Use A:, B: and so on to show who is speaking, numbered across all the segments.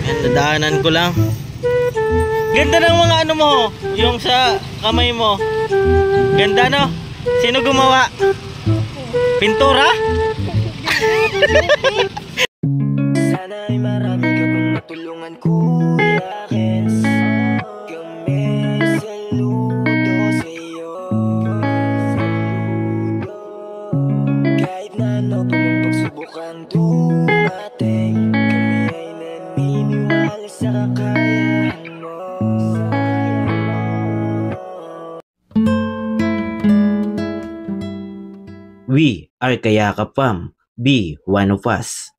A: Yan, nadaanan ko lang. Ganda ng mga ano mo, yung sa kamay mo. Ganda no? Sino gumawa? Pintura?
B: Sana ay marami ka pang matulungan, Kuya Kens. Kami saludo sa'yo. Kahit na ano pa mong pagsubukan dumating, kami ay naniniwala sa kakayahan mo.
C: We are Kayakap Fam. Be one of us.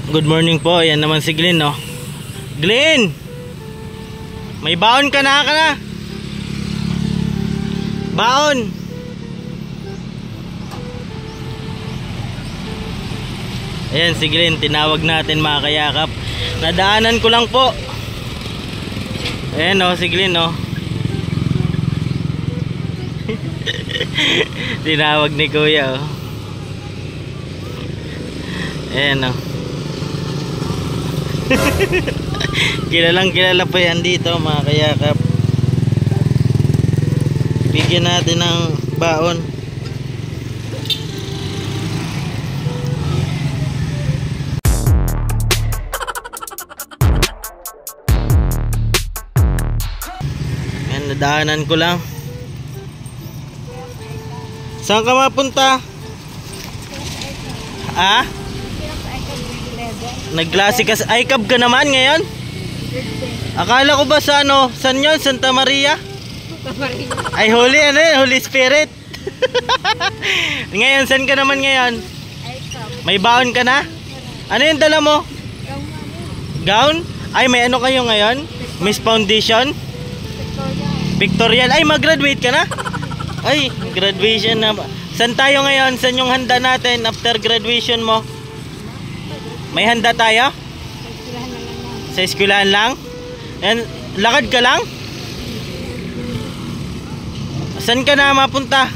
A: Good morning po. Yan naman si Glenn, no? Glenn! May baon ka na. Baon! Ayan si Glenn. Tinawag natin mga kayakap. Nadaanan ko lang po. Ayan, no? Si Glenn, no? Tinawag ni Kuya, oh. Ayan, oh. Kilalang kilala po yan dito mga kayakap. Bigyan natin ng baon. Ayan, nadaanan ko lang. Saan ka mapunta? Ah? Nagklase ka sa ICAB ka naman ngayon? Akala ko ba sa ano? San yun? Santa Maria? Ay Holy ano yun? Holy Spirit. Ngayon, saan ka naman ngayon? May baon ka na? Ano yung dala mo? Gown? Ay may ano kayo ngayon? Miss Foundation? Victorial? Ay mag-graduate ka na? Ay, graduation na. Saan tayo ngayon? Saan yung handa natin after graduation mo? May handa tayo? Sa eskwelahan lang? Yan, lakad ka lang? Saan ka na mapunta?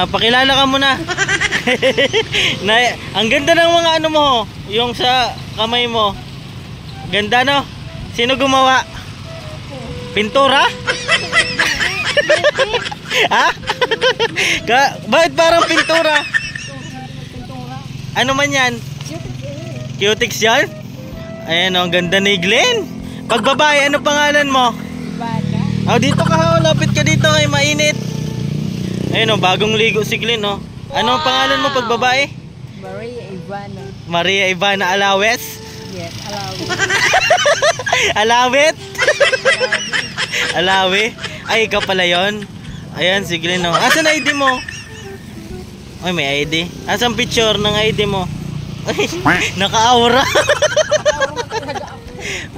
A: Pakilala ka muna. Ang ganda ng mga ano mo, yung sa kamay mo. Ganda no? Sino gumawa? Pintura? Ha? Bakit parang pintura? Ano man yan? Cutix yan? Ayan o, ang ganda ni Glenn. Pag babae, ano pangalan mo? Oh, dito ka, lapit ka dito kay mainit. Ayan o, bagong ligo si Glenn o. Ano ang pangalan mo pag babae?
D: Maria Ivana.
A: Maria Ivana Alawes?
D: Yes, Alawi.
A: Alawet? Alawi? Ay, ikaw pala yun. Ayan, si Glenn o. Asan ID mo? Ay, may ID. Asan picture ng ID mo? Ay, naka-aura.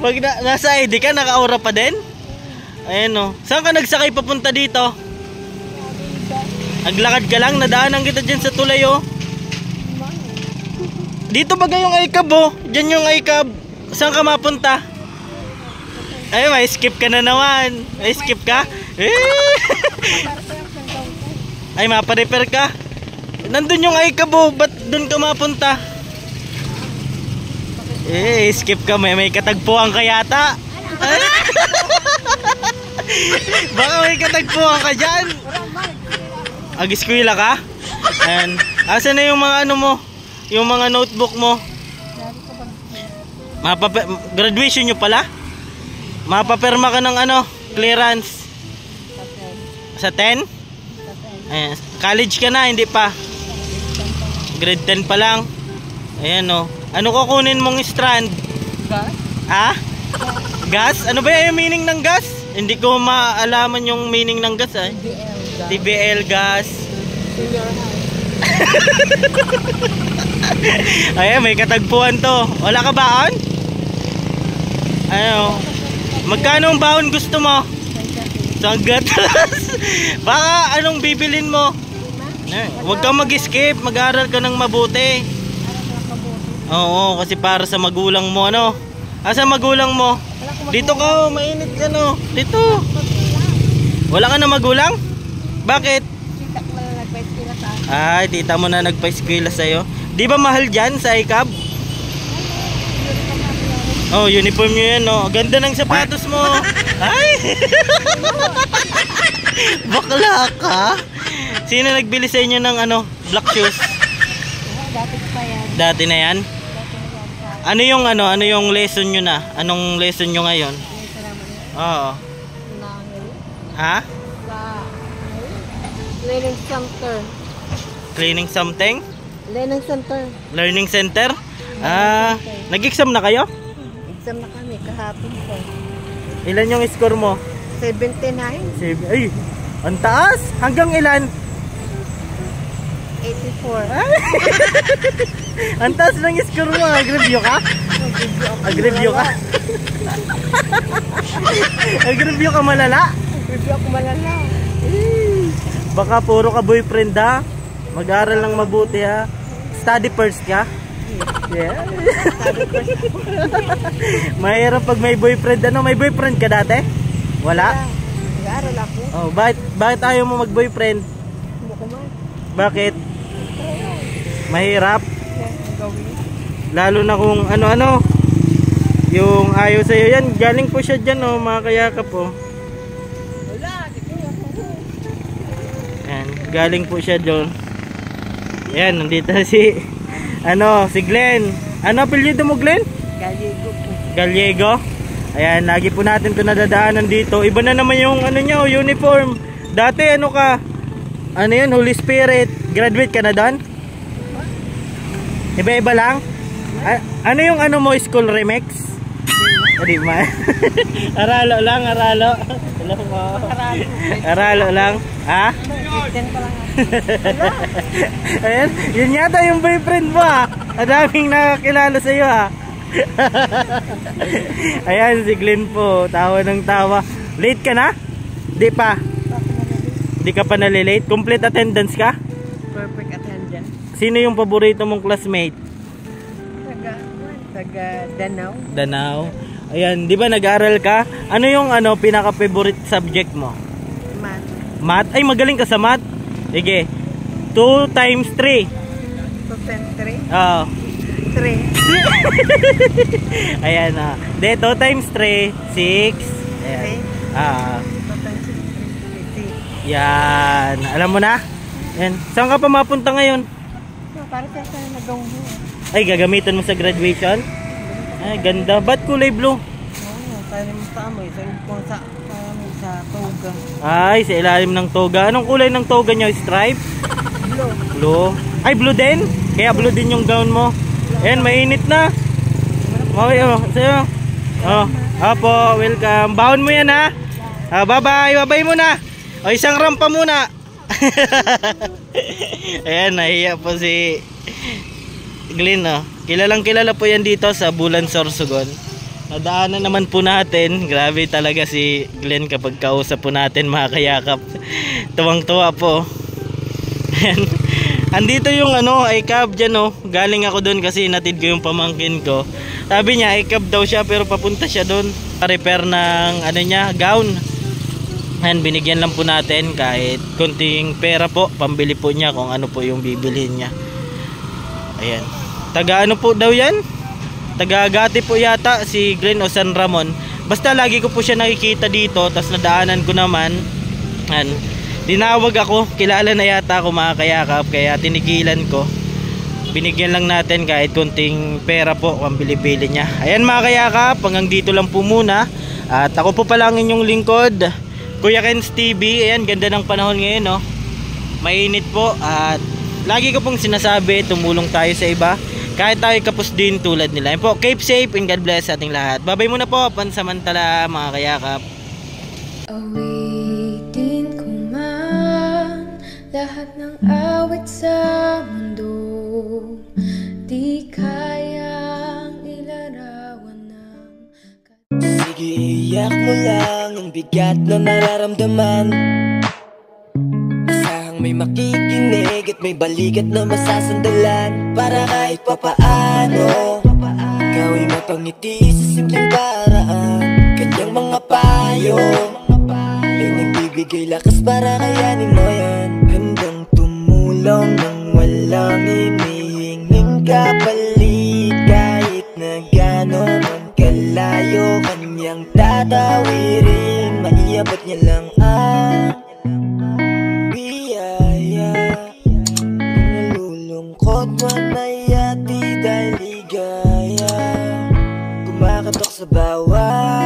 A: Pag nasa ID ka, naka-aura pa din? Ayan o. Saan ka nagsakay papunta dito? Naglakad ka lang? Nadaanan kita dyan sa tulay o. Dito ba yung ICAB o? Dyan yung ICAB. Saan ka mapunta? Ay, may skip ka na naman. May skip ka? Ay, maparepair ka? Nandun yung ICAB o. Ba't dun ka mapunta? Skip ka. May katagpuan ka yata. Baka may katagpuan ka dyan. Ag-eskwela ka? Ayan. Asan na yung mga ano mo? Yung mga notebook mo? Graduation nyo pala? Mapaperma ka ng ano? Clearance? Sa 10? Ayan. College ka na, hindi pa? Grade 10 pa lang? Ayan o. Ano kukunin mong strand?
D: Gas?
A: Ha? Gas? Ano ba yung meaning ng gas? Hindi ko maalaman yung meaning ng gas eh. TBL gas. Ayan, may katagpuan to. Wala ka baon? Ano? Magkano ang baon gusto mo? Sanggatas. Baka anong bibilin mo? Huwag kang mag-skip. Mag-aral ka ng mabuti. Oo, kasi para sa magulang mo, ano? Asa magulang mo? Dito ka, mainit ka, no? Dito. Wala ka na magulang? Bakit?
D: Tita ko na nagpa-eskwela sa akin.
A: Ay, tita mo na nagpa-eskwela sa'yo. Di ba mahal dyan sa ICAP? Oh, uniform nyo yan, oh. Ganda ng sapatos mo. Ay! Bakla ka? Sino nagbili sa inyo ng ano, black shoes?
D: Dati pa yan.
A: Dati na yan? Ano yung lesson nyo na? Anong lesson nyo ngayon? Oo. Ha?
D: Learning center.
A: Cleaning something?
D: Learning center.
A: Learning center? Ah, nag-exam na kayo?
D: Exam na kami kahapon po.
A: Ilan yung score mo?
D: 79.
A: Ay, ang taas! Hanggang ilan?
D: 84.
A: Ang taas ng score mo. Nag-review ka? Nag-review ka? Nag-review ka malala?
D: Review ako malala.
A: Baka puro ka boyfriend ha? Mag-aral lang mabuti ha? Study first ka? Yeah. Mahirap pag may boyfriend. Ano, may boyfriend ka dati? Wala?
D: Nag-aaral ako.
A: Oh, bakit ayaw mo mag-boyfriend? Bakit? Mahirap? Lalo na kung ano-ano. Yung ayaw sa'yo yan. Galing po siya dyan, oh, mga kayakap, oh. Yan, galing po siya doon. Yan, nandito si si Glenn. Ano apelyido mo, Glenn?
D: Gallego po.
A: Gallego. Ayan, lagi po natin 'to nadadaanan dito. Iba na naman yung niya, uniform. Dati ano ka? Ano 'yun, Holy Spirit. Graduate ka na doon? Iba-iba lang? Ano yung mo, school remix? Hindi ma. Aralo lang, aralo. Hello mo. Aralo lang. Ha? Ayan, yun yata yung boyfriend mo ha. Ang daming nakakilala sa iyo ha. Ayan si Glenn po, tawa ng tawa. Late ka na? Di pa? Di ka pa nalilate? Complete attendance ka?
D: Perfect attendance.
A: Sino yung paborito mong classmate?
D: Taga Danau.
A: Danau. Ayan, di ba nag-aaral ka? Ano yung pinaka-favorite subject mo?
D: Math.
A: Math? Ay, magaling ka sa math? Sige. 2 times 3.
D: 2 times 3?
A: Oo.
D: 3.
A: Ayan, de, 2 times 3, 6. Ayan.
D: 2 times 3, 6.
A: Yan. Alam mo na? Yan. Saan ka pa mapunta ngayon?
D: Para sa nagawin mo.
A: Ay, gagamitan mo sa graduation? Ay, ganda. Ba't kulay blue?
D: Tayo mo sa amoy. Sa toga.
A: Ay, sa ilalim ng toga. Anong kulay ng toga nyo? Stripe?
D: Blue.
A: Blue. Ay, blue din? Kaya blue din yung gown mo. Ayan, mainit na. Okay, sa'yo. Apo, welcome. Baon mo yan ha. Bye-bye. Bye-bye muna. O, isang rampa muna. Ayan, nahiya po si Glenn, oh. Kilalang kilala po yan dito sa Bulan, Sorsogon. Nadaanan naman po natin. Grabe talaga si Glenn kapag kausap po natin, mga kayakap. Tuwang-tuwa po. Andito yung ICAP dyan, oh. Galing ako doon kasi natid ko yung pamangkin ko. Sabi niya ICAP daw siya pero papunta siya doon. Repair ng gown. And binigyan lang po natin kahit konting pera po, pambili po niya kung ano po yung bibilhin niya. Ayan. Taga po daw yan? Taga Agati po yata si Glenn o San Ramon. Basta lagi ko po siya nakikita dito, tas nadaanan ko naman. Dinawag ako, kilala na yata ako, mga kayakap, kaya tinigilan ko. Binigyan lang natin kahit konting pera po, pambili-bili niya. Ayan mga kayakap, hanggang dito lang po muna. At ako po pala ang inyong lingkod, Kuya Ken's TV. Ayan, ganda ng panahon ngayon, no? Mainit po at lagi ko pong sinasabi, tumulong tayo sa iba. Kahit tayo kapos din tulad nila. Ayan po, keep safe and God bless sa ating lahat. Babay muna po, pansamantala mga kayakap.
E: Awitin ko man lahat ng awit sa mundo, di kayang ilarawan ng...
B: Sige, iyak mo lang ang bigat na nararamdaman. Asahang may makikinig at may balikat na masasandalan. Para kahit papaano ikaw ay mapangiti sa simpleng paraan. Kanyang mga payo ay nagbibigay lakas para kayanin mo yan. Handang tumulong nang walang hinihinging kapalit. Kahit na gano'n man kalayo, kanyang tatawirin. Maiabot niya lang ang biyaya. Kung nalulungkot man ay ati dahil ligaya, kumakatok sa bawat